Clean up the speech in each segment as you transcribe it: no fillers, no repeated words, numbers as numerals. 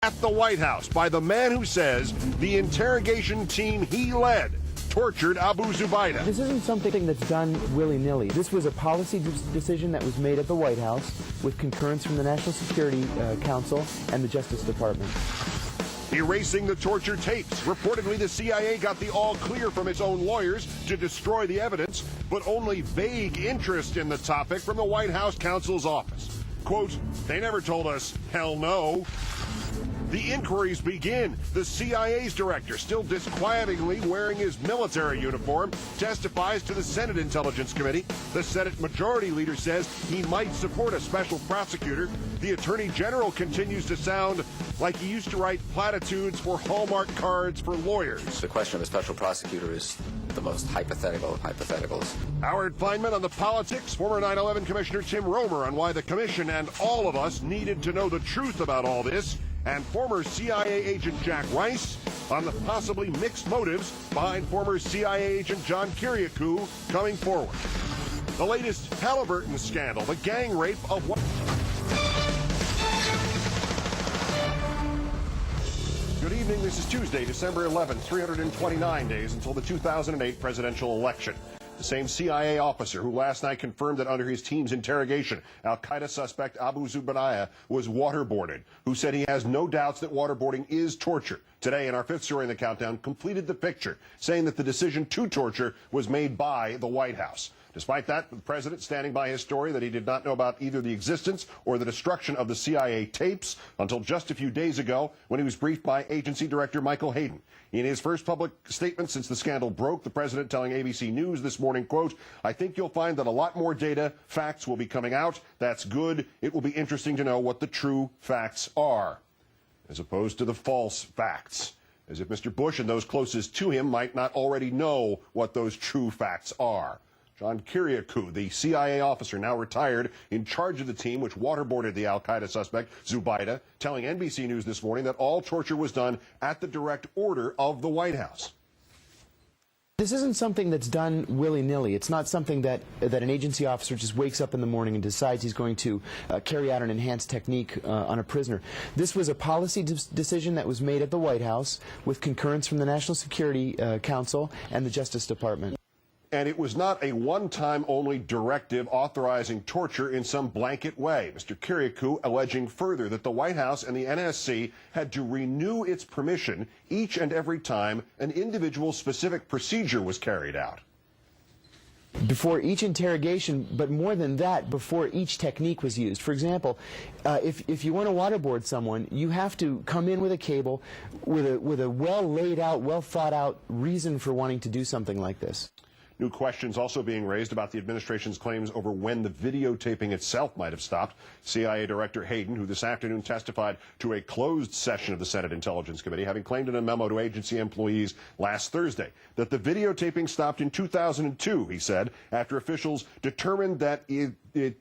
At the White House by the man who says the interrogation team he led tortured Abu Zubaydah. This isn't something that's done willy-nilly. This was a policy decision that was made at the White House with concurrence from the National Security Council and the Justice Department. Erasing the torture tapes. Reportedly, the CIA got the all-clear from its own lawyers to destroy the evidence, but only vague interest in the topic from the White House counsel's office. Quote, "They never told us, hell no." The inquiries begin. The CIA's director, still disquietingly wearing his military uniform, testifies to the Senate Intelligence Committee. The Senate Majority Leader says he might support a special prosecutor. The Attorney General continues to sound like he used to write platitudes for Hallmark cards for lawyers. The question of a special prosecutor is the most hypothetical of hypotheticals. Howard Feynman on the politics, former 9/11 Commissioner Tim Romer on why the Commission and all of us needed to know the truth about all this, and former CIA agent Jack Rice on the possibly mixed motives behind former CIA agent John Kiriakou coming forward. The latest Halliburton scandal, the gang rape of what? Good evening, this is Tuesday, December 11th, 329 days until the 2008 presidential election. The same CIA officer who last night confirmed that under his team's interrogation, al-Qaeda suspect Abu Zubaydah was waterboarded, who said he has no doubts that waterboarding is torture. Today, in our fifth story in the countdown, completed the picture, saying that the decision to torture was made by the White House. Despite that, the president standing by his story that he did not know about either the existence or the destruction of the CIA tapes until just a few days ago when he was briefed by agency director Michael Hayden. In his first public statement since the scandal broke, the president telling ABC News this morning, quote, "I think you'll find that a lot more data, facts will be coming out. That's good. It will be interesting to know what the true facts are, as opposed to the false facts." As if Mr. Bush and those closest to him might not already know what those true facts are. John Kiriakou, the CIA officer now retired, in charge of the team which waterboarded the al-Qaeda suspect, Zubaydah, telling NBC News this morning that all torture was done at the direct order of the White House. This isn't something that's done willy-nilly. It's not something that an agency officer just wakes up in the morning and decides he's going to carry out an enhanced technique on a prisoner. This was a policy decision that was made at the White House with concurrence from the National Security Council and the Justice Department. And it was not a one-time only directive authorizing torture in some blanket way. Mr. Kiriakou alleging further that the White House and the NSC had to renew its permission each and every time an individual specific procedure was carried out. Before each interrogation, but more than that, before each technique was used. For example, if you want to waterboard someone, you have to come in with a cable with a well-laid-out, well-thought-out reason for wanting to do something like this. New questions also being raised about the administration's claims over when the videotaping itself might have stopped. CIA Director Hayden, who this afternoon testified to a closed session of the Senate Intelligence Committee, having claimed in a memo to agency employees last Thursday that the videotaping stopped in 2002, he said, after officials determined that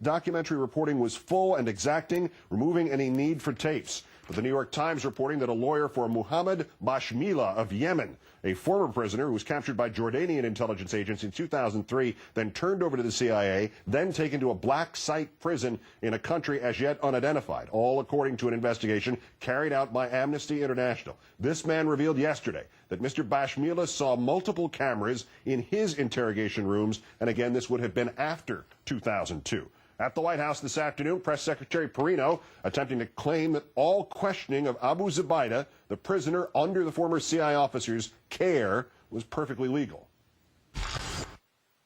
documentary reporting was full and exacting, removing any need for tapes. But the New York Times reporting that a lawyer for Mohammed Bashmila of Yemen, a former prisoner who was captured by Jordanian intelligence agents in 2003, then turned over to the CIA, then taken to a black site prison in a country as yet unidentified, all according to an investigation carried out by Amnesty International. This man revealed yesterday that Mr. Bashmila saw multiple cameras in his interrogation rooms, and again, this would have been after 2002. At the White House this afternoon, Press Secretary Perino attempting to claim that all questioning of Abu Zubaydah, the prisoner under the former CIA officer's care, was perfectly legal.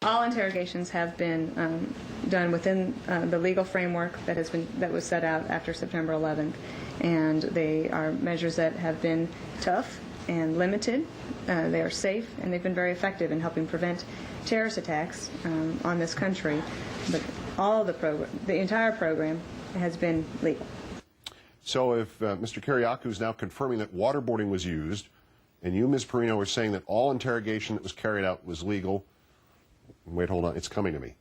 All interrogations have been done within the legal framework that was set out after September 11th, and they are measures that have been tough and limited. They are safe, and they've been very effective in helping prevent terrorist attacks on this country. But the entire program has been legal. So if Mr. Kiriakou is now confirming that waterboarding was used, and you, Ms. Perino, are saying that all interrogation that was carried out was legal, wait, hold on, it's coming to me.